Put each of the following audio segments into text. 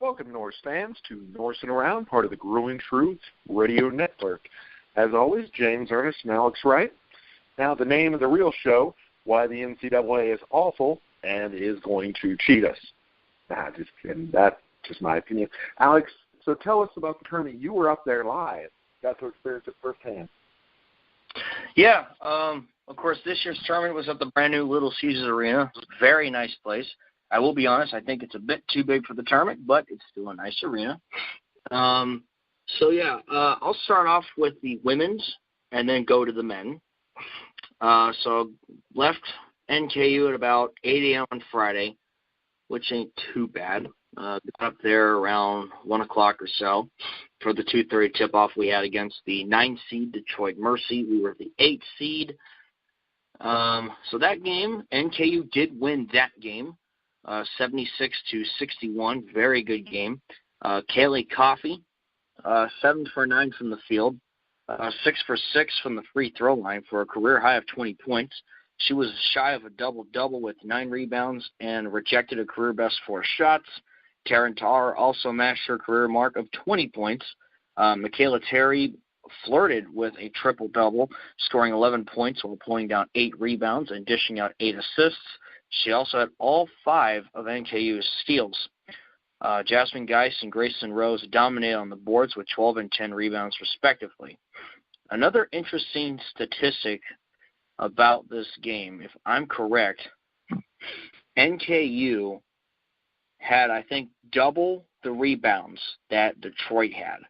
Welcome, Norse fans, to Norsin Around, part of the Growing Truth Radio Network. As always, James Ernest and Alex Wright. Now, the name of the real show, Why the NCAA is Awful and is Going to Cheat Us. Nah, just kidding. That's just my opinion. Alex, so tell us about the tournament. You were up there live. Got to experience it firsthand. Yeah, of course, this year's tournament was at the brand-new Little Caesars Arena. It was a very nice place. I will be honest, I think it's a bit too big for the tournament, but it's still a nice arena. I'll start off with the women's and then go to the men. So left NKU at about 8 a.m. on Friday, which ain't too bad. Got up there around 1 o'clock or so for the 2:30 tip-off we had against the 9 seed Detroit Mercy. We were the 8 seed. So that game, NKU did win that game, 76-61. Very good game. Kaylee Coffey, 7 for 9 from the field, 6 for 6 from the free throw line for a career high of 20 points. She was shy of a double-double with 9 rebounds and rejected a career best 4 shots. Taryn Tar also matched her career mark of 20 points. Michaela Terry flirted with a triple-double, scoring 11 points while pulling down 8 rebounds and dishing out 8 assists. She also had all 5 of NKU's steals. Jasmine Geis and Grayson Rose dominated on the boards with 12 and 10 rebounds, respectively. Another interesting statistic about this game, if I'm correct, NKU had, I think, double the rebounds that Detroit had.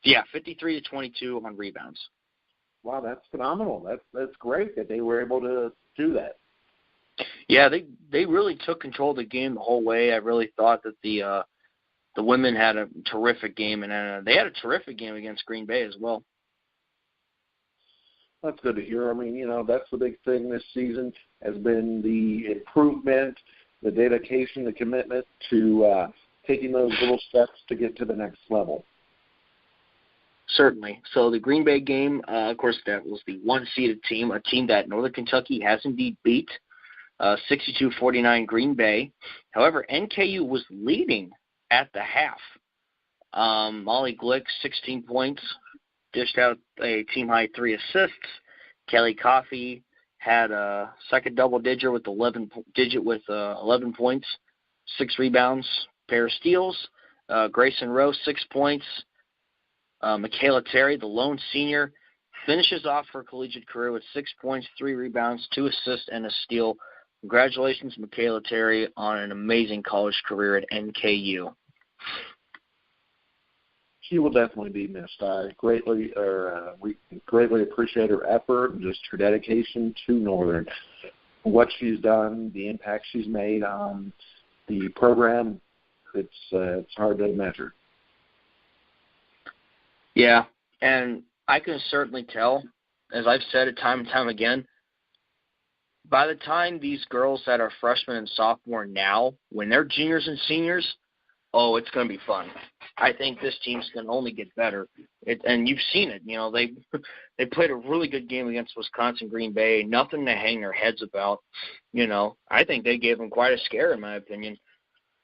Yeah, 53-22 on rebounds. Wow, that's phenomenal. That's great that they were able to do that. Yeah, they really took control of the game the whole way. I really thought that the women had a terrific game, and they had a terrific game against Green Bay as well. That's good to hear. I mean, that's the big thing this season has been the improvement, the dedication, the commitment to taking those little steps to get to the next level. Certainly. So the Green Bay game, of course, that was the 1-seeded team, a team that Northern Kentucky has indeed beat, 62-49 Green Bay. However, NKU was leading at the half. Molly Glick, 16 points, dished out a team-high 3 assists. Kelly Coffey had a second double-digit with 11 points, 6 rebounds, pair of steals. Grayson Rose, 6 points. Michaela Terry, the lone senior, finishes off her collegiate career with 6 points, 3 rebounds, 2 assists, and a steal. Congratulations, Michaela Terry, on an amazing college career at NKU. She will definitely be missed. We greatly appreciate her effort and just her dedication to Northern. What she's done, the impact she's made on the program, it's hard to measure. Yeah, and I can certainly tell, as I've said it time and time again, by the time these girls that are freshmen and sophomore now, when they're juniors and seniors, it's going to be fun. I think this team's going to only get better. And you've seen it. They played a really good game against Wisconsin Green Bay, nothing to hang their heads about. I think they gave them quite a scare, in my opinion.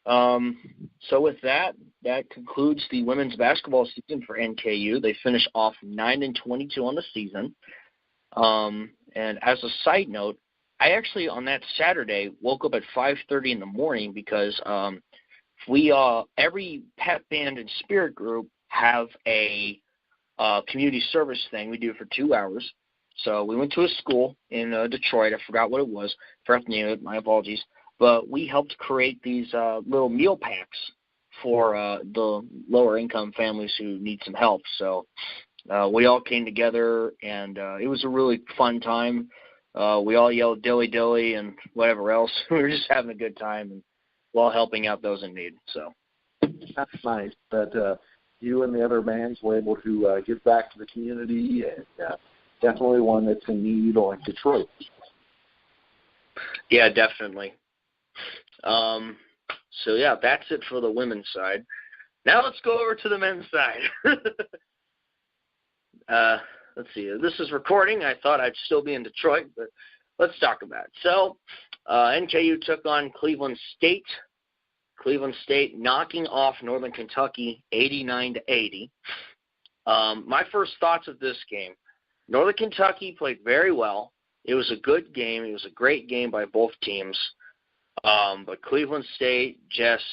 So with that concludes the women's basketball season for NKU. They finish off 9-22 on the season. And as a side note, I actually on that Saturday woke up at 5:30 in the morning because every pep band and spirit group have a community service thing we do for 2 hours. So we went to a school in Detroit. I forgot what it was. Forgot the name of it. My apologies. But we helped create these little meal packs for the lower-income families who need some help. So we all came together, and it was a really fun time. We all yelled dilly dilly and whatever else. We were just having a good time and while helping out those in need. So that's nice that you and the other bands were able to give back to the community, and definitely one that's in need like Detroit. Yeah, definitely. So yeah, that's it for the women's side. Now let's go over to the men's side. Let's see. This is recording. I thought I'd still be in Detroit, but let's talk about it. So NKU took on Cleveland State Cleveland State knocking off Northern Kentucky 89-80. My first thoughts of this game, Northern Kentucky played very well. It was a good game. It was a great game by both teams. But Cleveland State just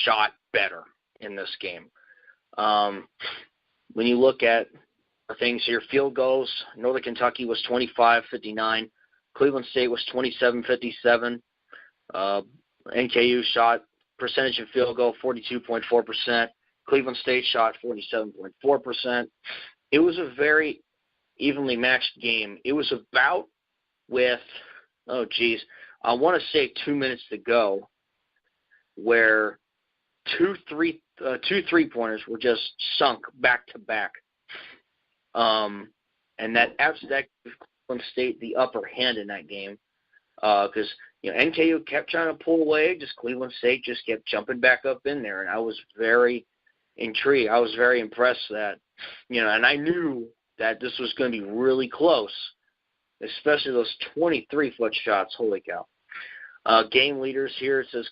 shot better in this game. When you look at things here, field goals, Northern Kentucky was 25-59. Cleveland State was 27-57. NKU shot percentage of field goal 42.4%. Cleveland State shot 47.4%. It was a very evenly matched game. It was about with, I want to say 2 minutes to go, where two three-pointers were just sunk back to back. And that gave Cleveland State the upper hand in that game because NKU kept trying to pull away, just Cleveland State just kept jumping back up in there, and I was very intrigued. I was very impressed that, and I knew that this was going to be really close, especially those 23-foot shots. Holy cow. Game leaders here, it says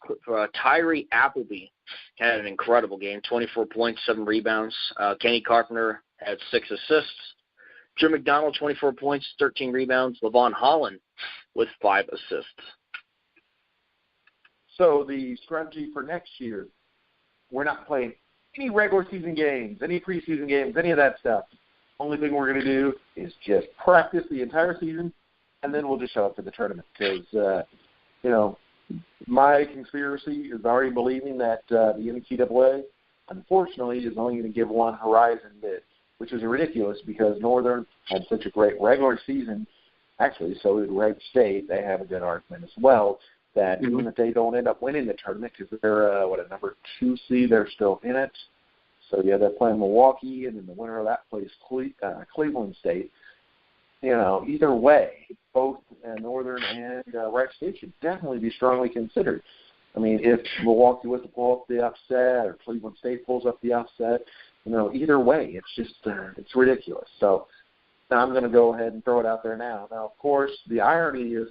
Tyree Appleby had an incredible game, 24 points, 7 rebounds. Kenny Carpenter had 6 assists. Drew McDonald, 24 points, 13 rebounds. Levon Holland with 5 assists. So the strategy for next year, we're not playing any regular season games, any preseason games, any of that stuff. Only thing we're going to do is just practice the entire season, and then we'll just show up for the tournament. Because, my conspiracy is already believing that the NCAA, unfortunately, is only going to give one Horizon bid, which is ridiculous because Northern had such a great regular season. Actually, so did Wright State. They have a good argument as well that even if they don't end up winning the tournament because they're, a number 2 seed, they're still in it. So, they're playing Milwaukee, and then the winner of that plays Cleveland State. Either way, both Northern and Wright State should definitely be strongly considered. I mean, if Milwaukee was to pull up the upset or Cleveland State pulls up the upset, either way, it's just it's ridiculous. So now I'm going to go ahead and throw it out there now. Now, of course, the irony is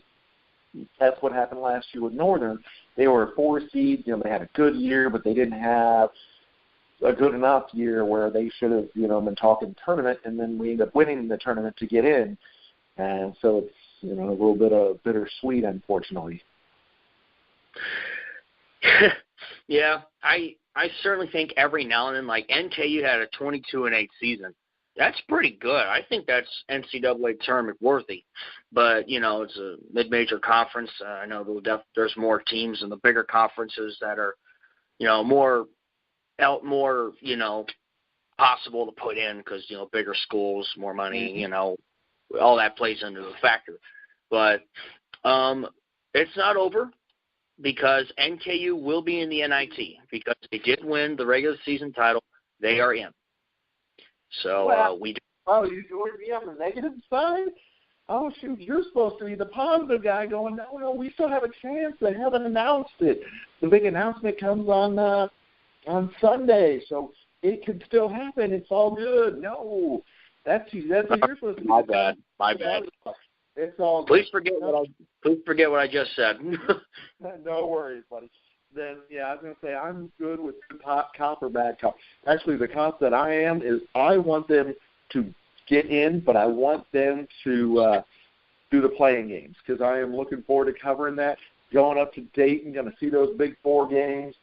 that's what happened last year with Northern. They were a 4 seed. They had a good year, but they didn't have a good enough year where they should have, been talking tournament, and then we end up winning the tournament to get in. And so it's, a little bit of bittersweet, unfortunately. Yeah, I certainly think every now and then, like NKU had a 22-8 season. That's pretty good. I think that's NCAA tournament worthy. But, it's a mid-major conference. I know there's more teams in the bigger conferences that are, more possible to put in because, bigger schools, more money, all that plays into the factor. But it's not over because NKU will be in the NIT because they did win the regular season title. They are in. So we do. Oh, you want to be on the negative side? Oh, shoot, you're supposed to be the positive guy going, no, we still have a chance. They haven't announced it. The big announcement comes on Sunday, so it could still happen. It's all good. No, that's what you're supposed to do. My bad. It's all good. Please forget what I just said. No worries, buddy. Then, I was going to say I'm good with good cop or bad cop. Actually, the cop that I am is I want them to get in, but I want them to do the playing games because I am looking forward to covering that, going up to Dayton, going to see those Big 4 games.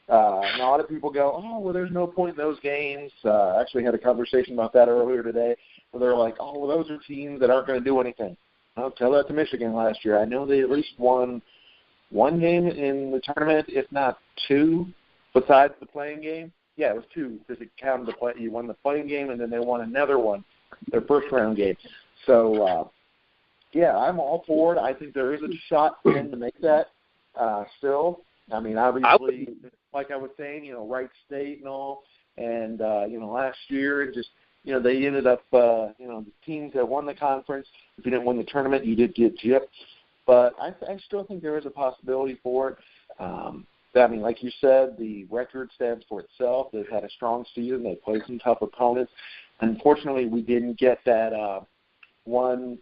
And a lot of people go, oh, well, there's no point in those games. I actually had a conversation about that earlier today where they're like, oh, well, those are teams that aren't going to do anything. I'll tell that to Michigan last year. I know they at least won one game in the tournament, if not 2, besides the playing game. Yeah, it was 2 because it counted the play. You won the playing game, and then they won another one, their first-round game. So, I'm all for it. I think there is a shot for them to make that still. I mean, obviously, like I was saying, Wright State and all, and, last year, and just, they ended up, the teams that won the conference, if you didn't win the tournament, you did get gypped. But I still think there is a possibility for it. I mean, like you said, the record stands for itself. They've had a strong season. They played some tough opponents. Unfortunately, we didn't get that one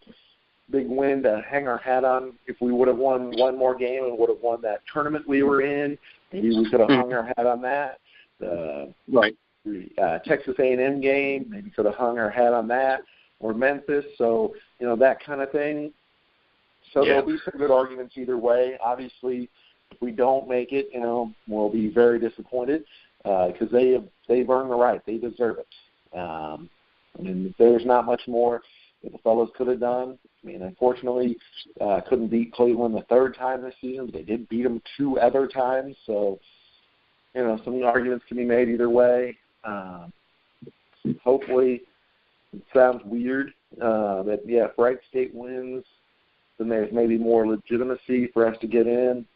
big win to hang our hat on. If we would have won one more game and would have won that tournament we were in, maybe we could have hung our hat on that. Right. Texas A&M game, maybe could have hung our hat on that, or Memphis. So, that kind of thing. So there'll be some good arguments either way. Obviously, if we don't make it, we'll be very disappointed because they've earned the right. They deserve it. There's not much more that the fellows could have done. Unfortunately, couldn't beat Cleveland the third time this season. They did beat them 2 other times. So, some arguments can be made either way. Hopefully, it sounds weird that, if Wright State wins, then there's maybe more legitimacy for us to get in.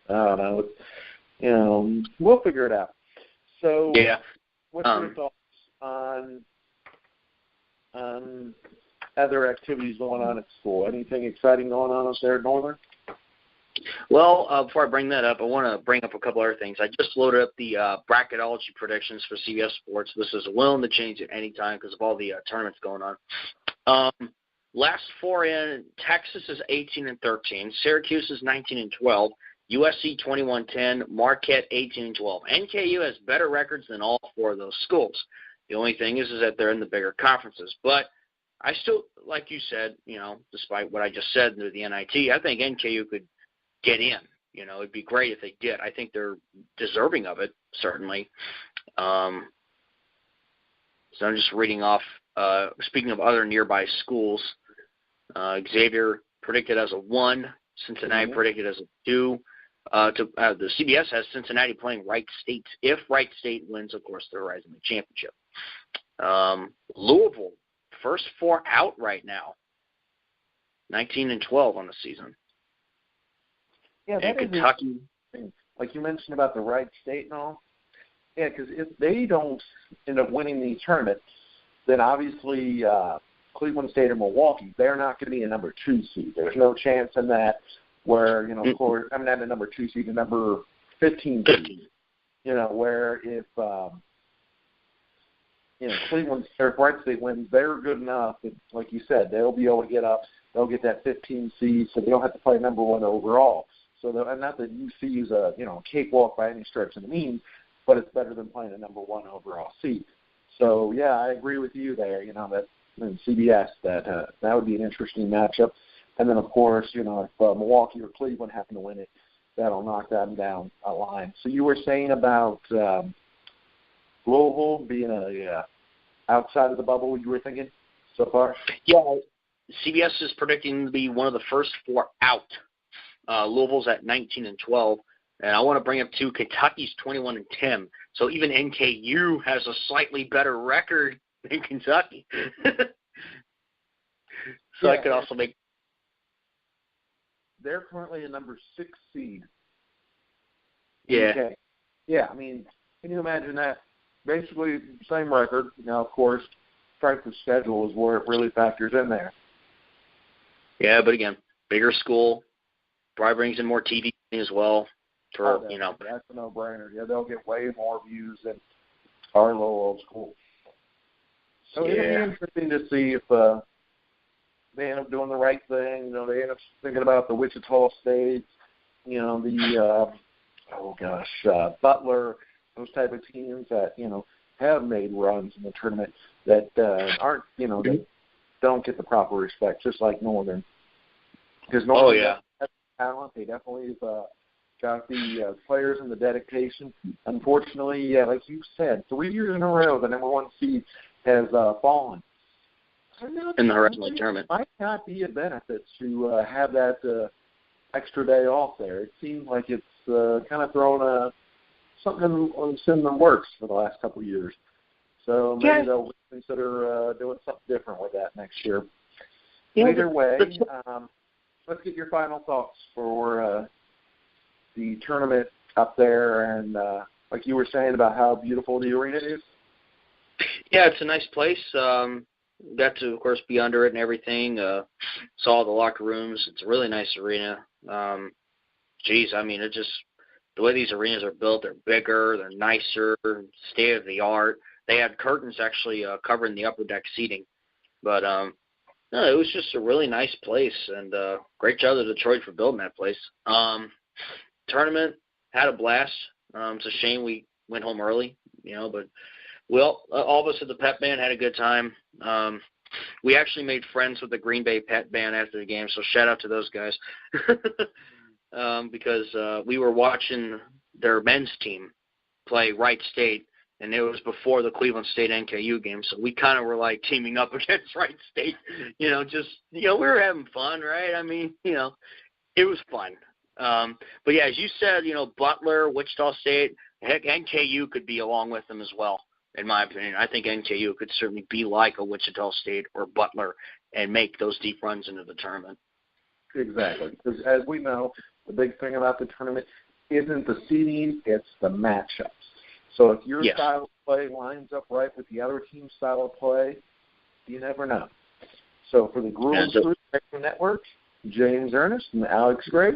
I don't know. We'll figure it out. So, what's your thoughts on other activities going on at school? Anything exciting going on up there at Northern? Well, before I bring that up, I want to bring up a couple other things. I just loaded up the bracketology predictions for CBS Sports. This is willing to change at any time because of all the tournaments going on. Last 4 in, Texas is 18-13, Syracuse is 19-12, USC 21-10, Marquette 18-12. NKU has better records than all 4 of those schools. The only thing is that they're in the bigger conferences. But I still, like you said, despite what I just said to the NIT, I think NKU could get in. It'd be great if they did. I think they're deserving of it, certainly. So I'm just reading off, speaking of other nearby schools, Xavier predicted as a 1, Cincinnati predicted as a 2. The CBS has Cincinnati playing Wright State. If Wright State wins, of course, they're rising the championship. Louisville, first 4 out right now, 19-12 on the season. Yeah, and Kentucky. Like you mentioned about the Wright State and all. Yeah, because if they don't end up winning the tournament, then obviously Cleveland State or Milwaukee, they're not going to be a number 2 seed. There's no chance in that where, of course, not a number 2 seed, a number 15 seed. Where if, Cleveland or Wright State wins, they're good enough that, like you said, they'll be able to get up. They'll get that 15 seed, so they don't have to play number 1 overall. So, and not that UC is a cakewalk by any stretch of the means, but it's better than playing a number 1 overall seed. So, yeah, I agree with you there. That in CBS that would be an interesting matchup. And then, of course, if Milwaukee or Cleveland happen to win it, that'll knock them down a line. So you were saying about Louisville being outside of the bubble. You were thinking so far? Yeah, CBS is predicting to be one of the first 4 out. Louisville's at 19-12, and I want to bring up too Kentucky's 21-10. So even NKU has a slightly better record than Kentucky. I could also make. They're currently a number 6 seed. Yeah. Okay. Yeah, can you imagine that? Basically, same record. Now, of course, strength of schedule is where it really factors in there. Yeah, but again, bigger school, probably brings in more TV as well. That's a no-brainer. Yeah, they'll get way more views than our little old school. So it'll be interesting to see if they end up doing the right thing. They end up thinking about the Wichita State, Butler, those type of teams that, have made runs in the tournament that aren't, that don't get the proper respect, just like Northern. Because Northern has talent. They definitely have got the players and the dedication. Unfortunately, like you said, 3 years in a row, the number 1 seed has fallen. In the wrestling tournament. It might not be a benefit to have that extra day off there. It seems like it's kind of thrown something in the works for the last couple of years. So maybe they'll consider doing something different with that next year. Either way, let's get your final thoughts for the tournament up there and like you were saying about how beautiful the arena is. Yeah, it's a nice place. Got to, of course, be under it and everything. Saw the locker rooms. It's a really nice arena. It just the way these arenas are built, they're bigger, they're nicer, state of the art. They had curtains actually covering the upper deck seating, but no, it was just a really nice place, and great job to Detroit for building that place. Tournament, had a blast. It's a shame we went home early, but all of us at the pep band had a good time. We actually made friends with the Green Bay pep band after the game, so shout out to those guys. Because we were watching their men's team play Wright State, and it was before the Cleveland State NKU game, so we kind of were like teaming up against Wright State. We were having fun, right? I mean, it was fun. But yeah, as you said, Butler, Wichita State, heck, NKU could be along with them as well. In my opinion, I think NKU could certainly be like a Wichita State or Butler and make those deep runs into the tournament. Exactly, because as we know, the big thing about the tournament isn't the seeding, it's the matchups. So if your style of play lines up right with the other team's style of play, you never know. So for the Grueling Truth Network, James Ernest and Alex Gray,